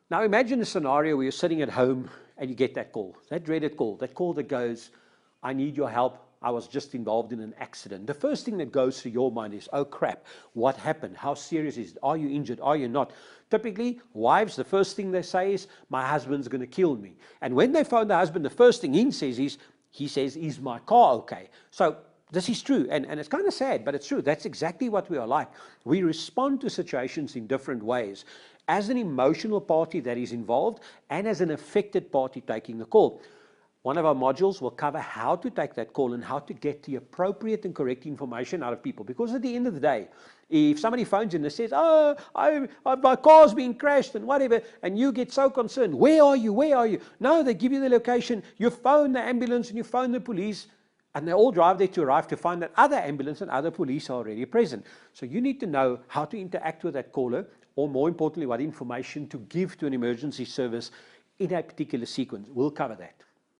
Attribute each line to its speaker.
Speaker 1: Now imagine a scenario where you're sitting at home and you get that call, that dreaded call, that goes, I need your help. I was just involved in an accident. The first thing that goes through your mind is, oh crap, what happened? How serious is it? Are you injured? Are you not? Typically, wives, the first thing they say is, my husband's going to kill me. And when they phone the husband, the first thing he says, is my car okay? So this is true, and it's kind of sad, but it's true. That's exactly what we are like. We respond to situations in different ways. As an emotional party that is involved, and as an affected party taking the call. One of our modules will cover how to take that call and how to get the appropriate and correct information out of people. Because at the end of the day, if somebody phones in and says, oh, my car's been crashed and whatever, and you get so concerned, where are you? Where are you? No, they give you the location, you phone the ambulance and you phone the police, and they all drive there to arrive to find that other ambulance and other police are already present. So you need to know how to interact with that caller, or more importantly, what information to give to an emergency service in a particular sequence. We'll cover that.